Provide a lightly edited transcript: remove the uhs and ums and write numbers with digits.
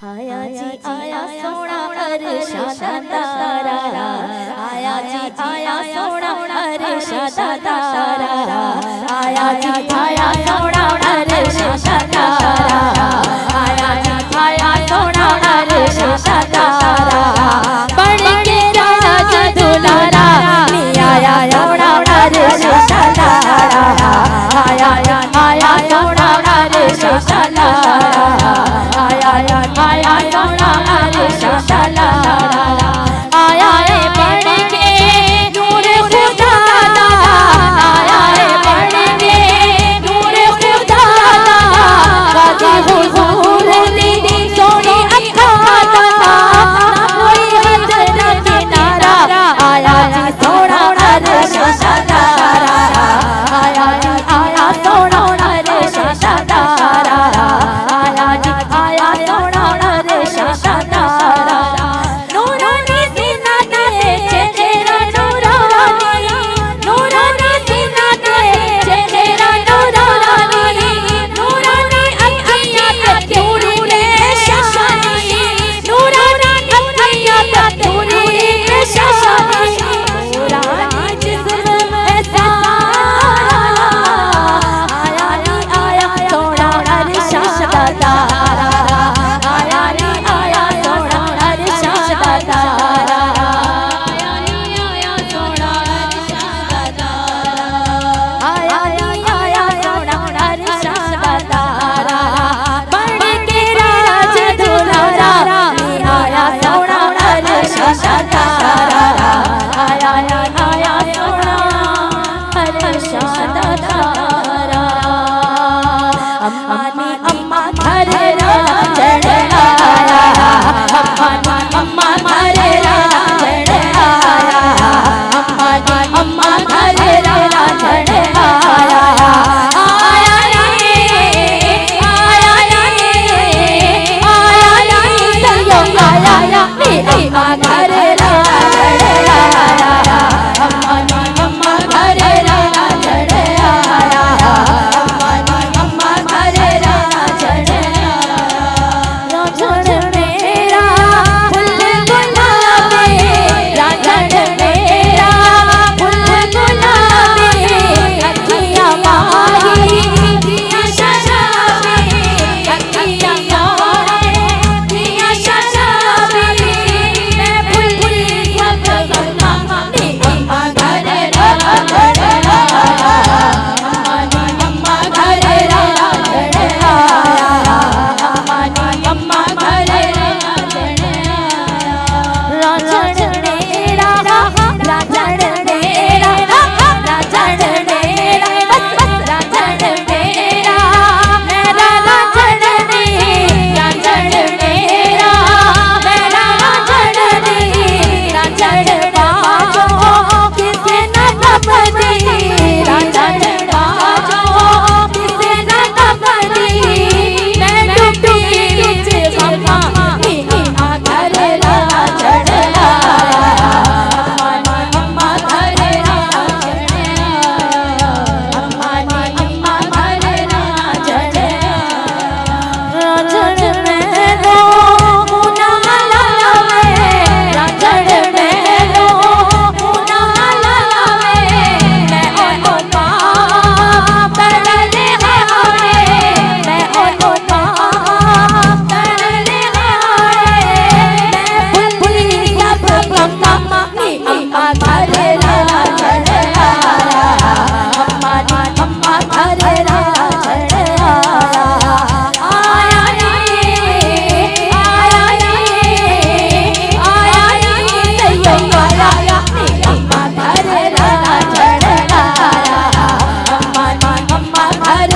आया जी आया सोना अरशद तारा, आया जी आया सोना अरशद तारा, आया जी आया सोना अरशद तारा, आया जी आया सोना अरशद तारा, बन के राज दुलारा आया सोना अरशद तारा, आया आया सोना अरशद तारा, आया आया सोना अरशद तारा, आया है बढ़ के नूर खुदा दा, आया है बढ़ के नूर खुदा दा, गाजी हुजूर दी सोनी अखा दा, ना कोई हद ना किनारा, आया जी सोना अरशद तारा, आया जी आया सोना अरशद तारा, आया जी आया सोना अरशद तारा, नूरानी सीना दे चेहरा नूरानी, नूरानी सीना दे चेहरा नूरानी, नूरानी अखियां तूरी शानी, नूरानी अखियां तूरी शानी, नूरानी जिस्म में सारा, आया नी आया सोना अरशद तारा, आया नी आया सोना अरशद तारा, आया नी आया सोना अरशद तारा, आया नी आया सोना अरशद तारा, बन के राज दुलारा आया सोना अरशद तारा, आया नी आया सोना अरशद तारा, अम्मा नी अम्मा घर राजड़ आया, अम्मा नी अम्मा घर राजड़ आया, अम्मा नी अम्मा घर राजड़ आया, आया रे आया रे आया रे सयो आया मेरी माँ घर राजड़ आया, अम्मा नी अम्मा घर राजड़ आया, अम्मा नी अम्मा घर राजड़ आया, राजड़ मेरा फूल गुलाबी, राजड़ मेरा फूल गुलाबी, अखियाँ माही दिया शराबी, अखियाँ माही दिया शराबी, मैं भूली सब अम्मा नी अम्मा घर राजड़ आया, अम्मा नी अम्मा घर राजड़ आया, अम्मा नी अम्मा घर राजड़ आया, राजड़ मेरा राजड़ मेरा राजड़ मेरा बस राजड़ मेरा मेरा राजड़ नी, राजड़ मेरा मेरा राजड़ नी, राजड़ बाजो किसे न तपदी, राजड़ बाजो किसे न तपदी, मैं डूबी तुझ गमा नी अम्मा घर राजड़ आया, अम्मा नी अम्मा घर राजड़ आया, अम्मा नी अम्मा घर राजड़ आया, राजड़ में दो मुना लावे, राजड़ में दो मुना लावे, मैं ओनो पाप तरले हारे, मैं ओनो पाप तरले हारे, मैं भूली सब अम्मा नी अम्मा घर राजड़ आया, अम्मा नी अम्मा घर राजड़ आया, आया रे आया रे आया रे सयो आया नी अम्मा घर राजड़ आया, अम्मा नी अम्मा घर